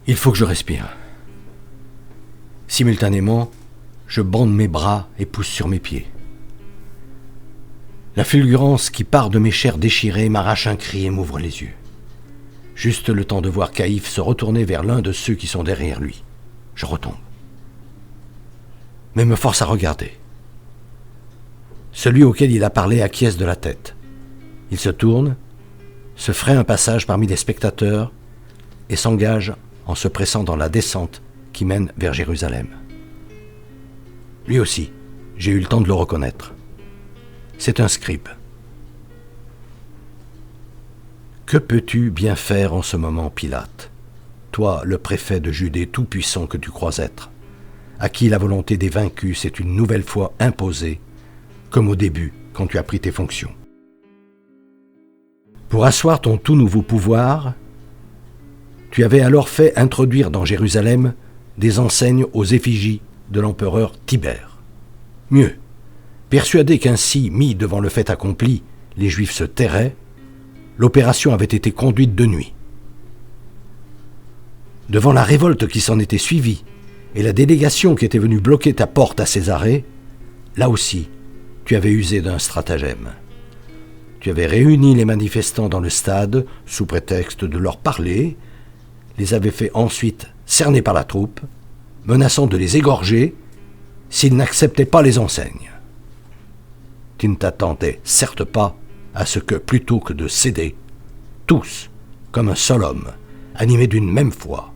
Il faut que je respire. Simultanément, je bande mes bras et pousse sur mes pieds. La fulgurance qui part de mes chairs déchirées m'arrache un cri et m'ouvre les yeux. Juste le temps de voir Caïphe se retourner vers l'un de ceux qui sont derrière lui. Je retombe. Mais me force à regarder. Celui auquel il a parlé acquiesce de la tête. Il se tourne, se fraye un passage parmi les spectateurs et s'engage en se pressant dans la descente qui mène vers Jérusalem. Lui aussi, j'ai eu le temps de le reconnaître. C'est un scribe. Que peux-tu bien faire en ce moment, Pilate, toi, le préfet de Judée tout-puissant que tu crois être, à qui la volonté des vaincus s'est une nouvelle fois imposée, comme au début, quand tu as pris tes fonctions. Pour asseoir ton tout nouveau pouvoir, tu avais alors fait introduire dans Jérusalem des enseignes aux effigies de l'empereur Tibère. Mieux, persuadé qu'ainsi, mis devant le fait accompli, les Juifs se tairaient, l'opération avait été conduite de nuit. Devant la révolte qui s'en était suivie et la délégation qui était venue bloquer ta porte à Césarée, là aussi, tu avais usé d'un stratagème. Tu avais réuni les manifestants dans le stade sous prétexte de leur parler, les avais fait ensuite cerner par la troupe, menaçant de les égorger s'ils n'acceptaient pas les enseignes. Tu ne t'attendais certes pas à ce que, plutôt que de céder, tous, comme un seul homme, animés d'une même foi,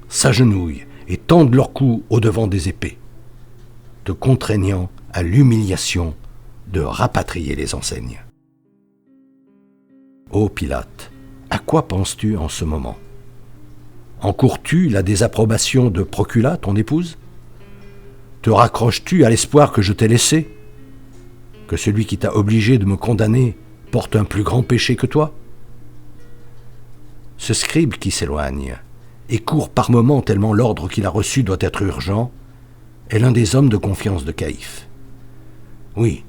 s'agenouillent et tendent leur cou au-devant des épées, te contraignant à l'humiliation de rapatrier les enseignes. Ô Pilate, à quoi penses-tu en ce moment ? Encours-tu la désapprobation de Procula, ton épouse ? Te raccroches-tu à l'espoir que je t'ai laissé ? Que celui qui t'a obligé de me condamner porte un plus grand péché que toi ? Ce scribe qui s'éloigne et court par moments tellement l'ordre qu'il a reçu doit être urgent, est l'un des hommes de confiance de Caïphe. Oui,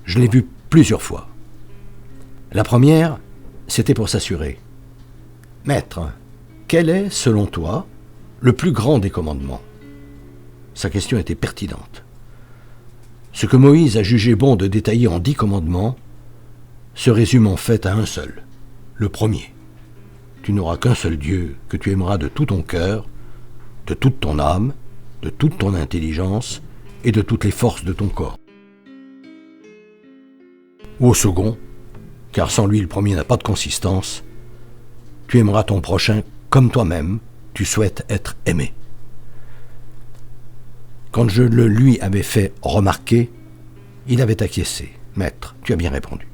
je l'ai vu plusieurs fois. La première, c'était pour s'assurer. « Maître, quel est, selon toi, le plus grand des commandements ?» Sa question était pertinente. Ce que Moïse a jugé bon de détailler en 10 commandements se résume en fait à un seul, le premier. Tu n'auras qu'un seul Dieu que tu aimeras de tout ton cœur, de toute ton âme, de toute ton intelligence et de toutes les forces de ton corps. Ou au second, car sans lui le premier n'a pas de consistance, tu aimeras ton prochain comme toi-même, tu souhaites être aimé. Quand je le lui avais fait remarquer, il avait acquiescé. « Maître, tu as bien répondu. »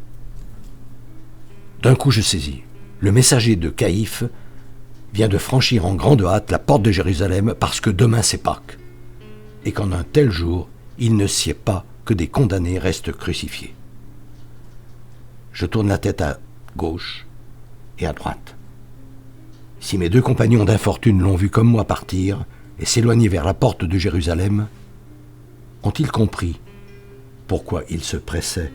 D'un coup je saisis. Le messager de Caïphe vient de franchir en grande hâte la porte de Jérusalem parce que demain c'est Pâques, et qu'en un tel jour, il ne sied pas que des condamnés restent crucifiés. Je tourne la tête à gauche et à droite. Si mes 2 compagnons d'infortune l'ont vu comme moi partir et s'éloigner vers la porte de Jérusalem, ont-ils compris pourquoi ils se pressaient